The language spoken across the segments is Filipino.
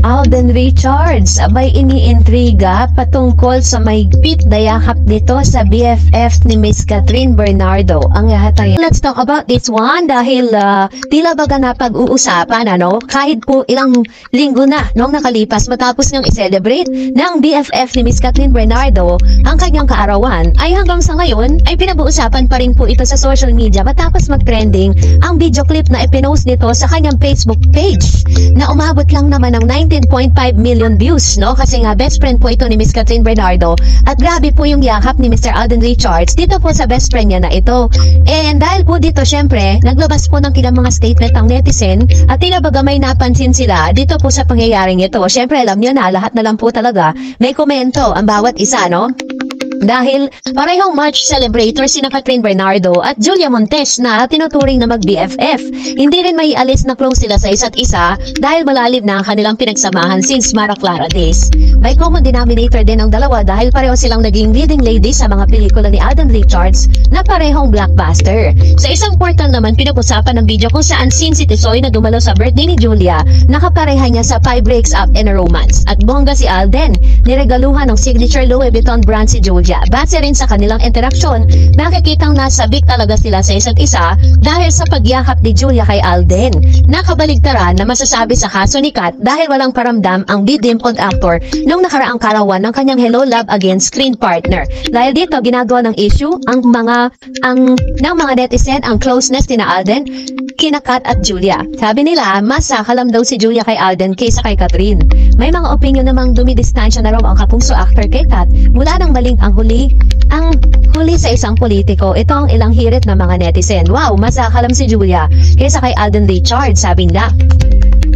Alden Richards, abay iniintriga patungkol sa mahigpit na yakap nito sa BFF ni Miss Catherine Bernardo. Ang lahat ay let's talk about this one dahil tila baga na pag-uusapan kahit po ilang linggo na nung nakalipas matapos niyang i-celebrate ng BFF ni Miss Catherine Bernardo ang kanyang kaarawan ay hanggang sa ngayon ay pinag-uusapan pa rin po ito sa social media matapos mag-trending ang video clip na ipinost nito sa kanyang Facebook page na umabot lang naman ng 19.5 million views, kasi nga best friend po ito ni Miss Catherine Bernardo at grabe po yung yakap ni Mr. Alden Richards dito po sa best friend niya na ito. And dahil po dito syempre naglabas po ng ilang mga statement ang netizen at tila baga may napansin sila dito po sa pangyayaring ito. Syempre alam niyo na lahat na lang po talaga may komento ang bawat isa, dahil parehong March celebrator sina Catherine Bernardo at Julia Montes na tinuturing na mag-BFF. Hindi rin may alis na close sila sa isa't isa dahil malalim na ang kanilang pinagsamahan since Mara Clara days. May common denominator din ang dalawa dahil pareho silang naging leading lady sa mga pelikula ni Alden Richards na parehong blockbuster. Sa isang portal naman pinag-usapan ng video kung saan scene si Tisoy na dumalo sa birthday ni Julia, nakapareha niya sa 5 breaks up and a romance. At bongga si Alden, niregaluhan ng signature Louis Vuitton brand si Julia. Base rin sa kanilang interaksyon, nakikitang nasabik talaga sila sa isa't isa dahil sa pagyakap ni Julia kay Alden. Nakabaligtaran na masasabi sa kaso ni Kat dahil walang paramdam ang bidimpled actor nung nakaraang karawan ng kanyang Hello Love Again screen partner. Dahil dito ginagawa ng issue ng mga netizen ang closeness ni Alden kina Kat at Julia. Sabi nila, mas sakalam daw si Julia kay Alden kaysa kay Catherine. May mga opinion namang dumidistansya na raw ang kapungso actor kay Kat mula nang baling ang huli sa isang politiko. Ito ang ilang hirit ng mga netizen. Wow, mas sakalam si Julia kaysa kay Alden Richards, sabi nila.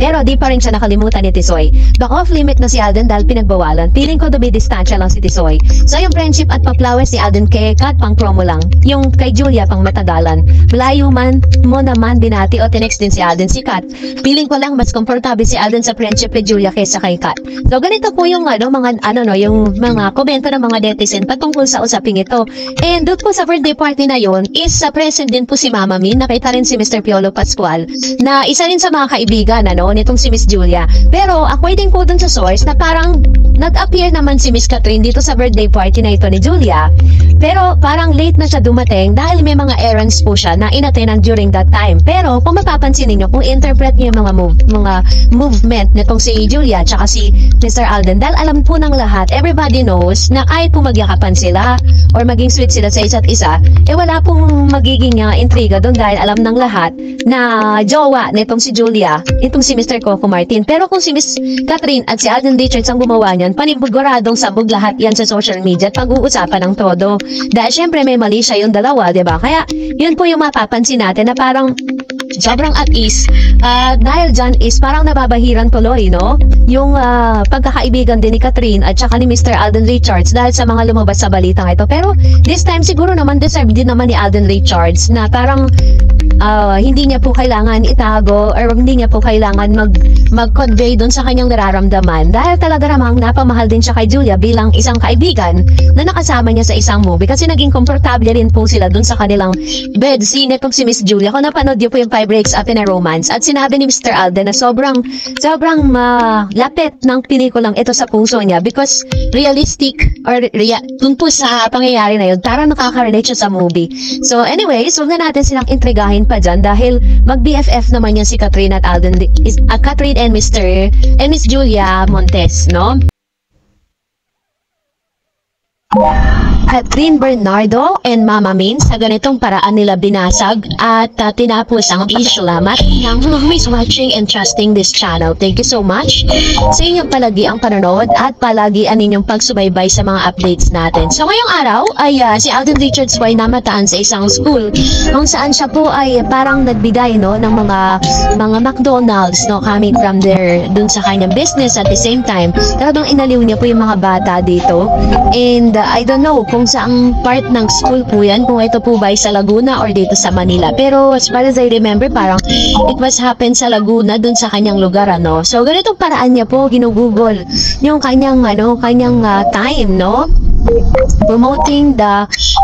Pero di pa rin siya nakalimutan ni Tisoy. Back off limit na si Alden dahil pinagbawalan. Feeling ko dumidistansya lang si Tisoy. So yung friendship at pagplawes si Alden kay Kat pang promo lang. Yung kay Julia pang matagalan. Malayo man mo naman binati o tinext din si Alden si Kat. Feeling ko lang mas komportable si Alden sa friendship kay Julia kaysa kay Kat. So ganito po yung yung mga komento ng mga netizen patungkol sa usaping ito. And doon po sa birthday party na yon is present din po si Mama Min. Nakita rin si Mr. Piolo Pascual na isa rin sa mga kaibigan nitong si Miss Julia. Pero according po dun sa source na parang nag-appear naman si Miss Catherine dito sa birthday party na ito ni Julia. Pero parang late na siya dumating dahil may mga errands po siya na inatenan during that time. Pero kung mapapansin niyo kung interpret niyo yung mga movement nitong si Julia tsaka si Mr. Alden, dahil alam po ng lahat, everybody knows na kahit po magyakapan sila or maging sweet sila sa isa't isa, wala pong magiging intriga doon dahil alam ng lahat na jowa nitong si Julia, itong si Mr. Coco Martin. Pero kung si Miss Catherine at si Alden Richards ang gumawa niyan, paniguradong sabog lahat yan sa social media at pag-uusapan ng todo. Dahil syempre may mali siya yung dalawa, diba? Kaya yun po yung mapapansin natin na parang sobrang at ease. Dahil dyan is parang nababahiran tuloy, yung pagkakaibigan din ni Catherine at saka ni Mr. Alden Richards dahil sa mga lumabas sa balitang ito. Pero this time siguro naman deserve din naman ni Alden Richards na parang hindi niya po kailangan itago or hindi niya po kailangan mag-convey doon sa kanyang nararamdaman dahil talaga namang napamahal din siya kay Julia bilang isang kaibigan na nakasama niya sa isang movie kasi naging komportable rin po sila doon sa kanilang bed scene itong si Miss Julia. Kung napanood niyo po yung 5 Breaks Up in a Romance at sinabi ni Mr. Alden na sobrang lapit ng pelikulang ito sa puso niya because realistic or dun po sa pangyayari na yun parang nakaka-relate siya sa movie. So anyways, huwag na natin silang intrigahin pa dyan dahil mag-BFF naman yan si Catherine at Alden, Catherine and Miss Julia Montes, Catherine Bernardo and Mama Min sa ganitong paraan nila binasag at tinapos ang salamat ng who is watching and trusting this channel. Thank you so much sa inyong palagi ang panonood at palagi ang inyong pagsubaybay sa mga updates natin. So ngayong araw ay si Alden Richards po ay namataan sa isang school kung saan siya po ay parang nagbigay ng mga McDonald's coming from there dun sa kanyang business at the same time talagang inaliw niya po yung mga bata dito. And I don't know kung saang part ng school po yan, kung ito po ba ay sa Laguna or dito sa Manila. Pero as far as I remember, parang it was happen sa Laguna dun sa kanyang lugar, So ganitong paraan niya po ginugugol yung kanyang time, promoting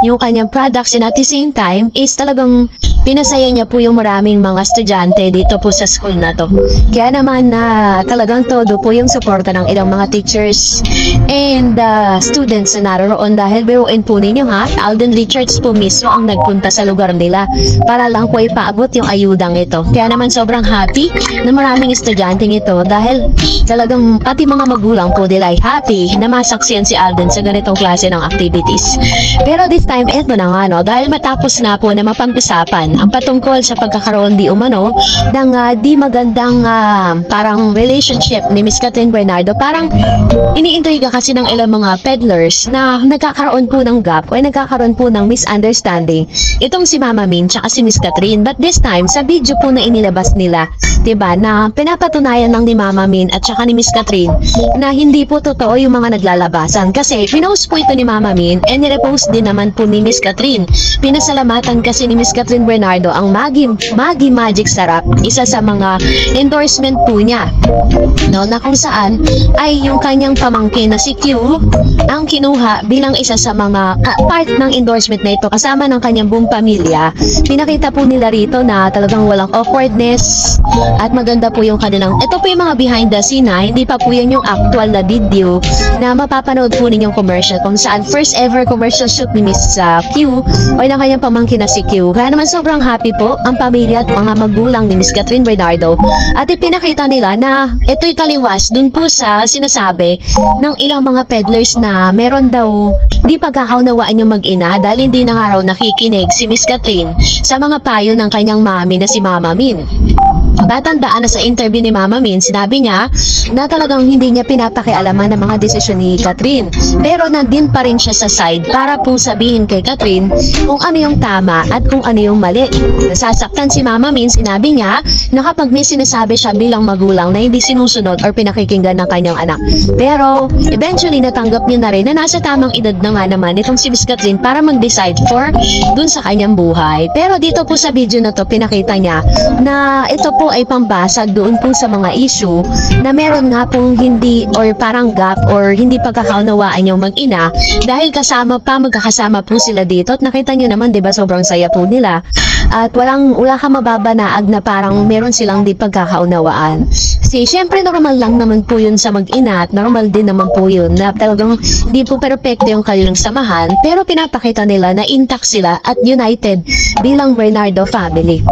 yung kanyang products, and at the same time is talagang pinasaya niya po yung maraming mga estudyante dito po sa school na to. Kaya naman na talagang todo po yung suporta ng ilang mga teachers and students na naroon, dahil biruin po ninyo ha, Alden Richards po mismo ang nagpunta sa lugar nila para lang po ipaabot yung ayudang ito. Kaya naman sobrang happy na maraming estudyante ito, dahil talagang pati mga magulang po nila ay happy na masaksiyan si Alden sa ganitong klase ng activities. Pero this time, eto na nga no, dahil matapos na po na mapag-usapan ang patungkol sa pagkakaroon di umano ng di magandang parang relationship ni Miss Catherine Bernardo, parang iniintriga kasi ng ilang mga peddlers na nagkakaroon po ng gap o nagkakaroon po ng misunderstanding itong si Mama Min tsaka si Miss Catherine. But this time, sa video po na inilabas nila, diba, na pinapatunayan lang ni Mama Min at tsaka ni Miss Catherine na hindi po totoo yung mga naglalabasan, kasi pinost po ito ni Mama Min and nirepost din naman po ni Miss Catherine. Pinasalamatan kasi ni Miss Catherine Bernardo ang Maggi Magic Sarap, isa sa mga endorsement po niya, no, na kung saan ay yung kanyang pamangkin na si Q ang kinuha bilang isa sa mga part ng endorsement na ito kasama ng kanyang buong pamilya. Pinakita po nila rito na talagang walang awkwardness at maganda po yung kanilang, ito po yung mga behind the scene na hindi pa po yan yung actual na video na mapapanood po ninyong commercial kung saan first ever commercial shoot ni Miss Q o ng kanyang pamangkin na si Q. Kaya naman sobrang happy po ang pamilya at mga magulang ni Miss Catherine Bernardo, at ipinakita nila na ito'y taliwas dun po sa sinasabi ng ilang mga peddlers na meron daw di pagkakaunawaan yung mag-ina dahil hindi na nga raw nakikinig si Miss Catherine sa mga payo ng kanyang mami na si Mama Min. Tatandaan na sa interview ni Mama Min, sinabi niya na talagang hindi niya pinapakialaman ng mga desisyon ni Catherine, pero nandin pa rin siya sa side para po sabihin kay Catherine kung ano yung tama at kung ano yung mali. Nasasaktan si Mama Min, sinabi niya na kapag may sinasabi siya bilang magulang na hindi sinusunod or pinakikinggan ng kanyang anak. Pero eventually natanggap niya na rin na nasa tamang edad na nga naman itong si Miss Catherine para mag-decide for dun sa kanyang buhay. Pero dito po sa video na to, pinakita niya na ito po ay pambasag doon po sa mga issue na meron nga pong hindi or parang gap or hindi pagkakaunawaan yung mag-ina, dahil magkakasama po sila dito at nakita nyo naman, diba, sobrang saya po nila at wala ka mababanaag na parang meron silang di pagkakaunawaan. Kasi syempre normal lang naman po yun sa mag-ina at normal din naman po yun na talagang di po perfecto yung kanilang samahan, pero pinapakita nila na intact sila at united bilang Bernardo family.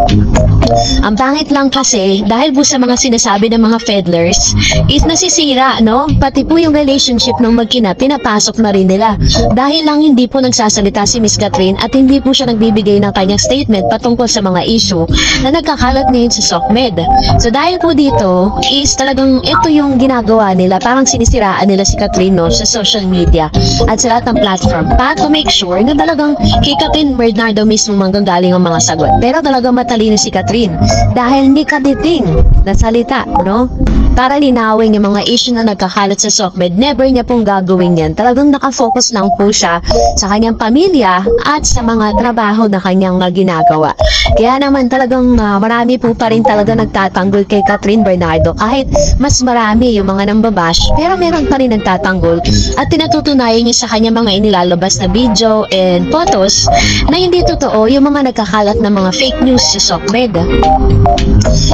Ang pangit lang kasi dahil po sa mga sinasabi ng mga peddlers is nasisira, no? Pati po yung relationship ng mag-ina pinapasok na rin nila dahil lang hindi po nagsasalita si Miss Catherine at hindi po siya nagbibigay ng kanyang statement patungkol sa mga issue na nagkakalat ngayon sa SOCMED. So dahil po dito is talagang ito yung ginagawa nila, parang sinisiraan nila si Catherine, no, sa social media at sa lahat ng platform para to make sure na talagang kay Catherine Bernardo mismo manggagaling ang mga sagot. Pero talagang matalino si Catherine dahil hindi kaditing na salita, no? Para linawin yung mga issue na nagkakalat sa SOCMED, never niya pong gagawin yan. Talagang nakafocus lang po siya sa kanyang pamilya at sa mga trabaho na kanyang ginagawa. Kaya naman talagang marami po pa rin talaga nagtatanggol kay Catherine Bernardo, kahit mas marami yung mga nambabash, pero meron pa rin nagtatanggol at tinatutunayan niya sa kanya mga inilalabas na video and photos na hindi totoo yung mga nagkakalat na mga fake news sa SOCMED.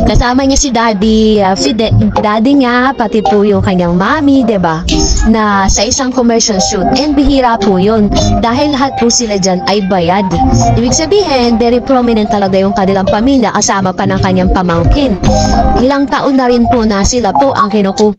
Kasama niya si daddy niya, pati po yung kanyang mami, diba? Na sa isang commercial shoot, and bihira po yun dahil lahat po sila dyan ay bayad. Ibig sabihin, very prominent talaga yung kanilang pamilya kasama pa ng kanyang pamangkin. Ilang taon na rin po na sila po ang kinukuha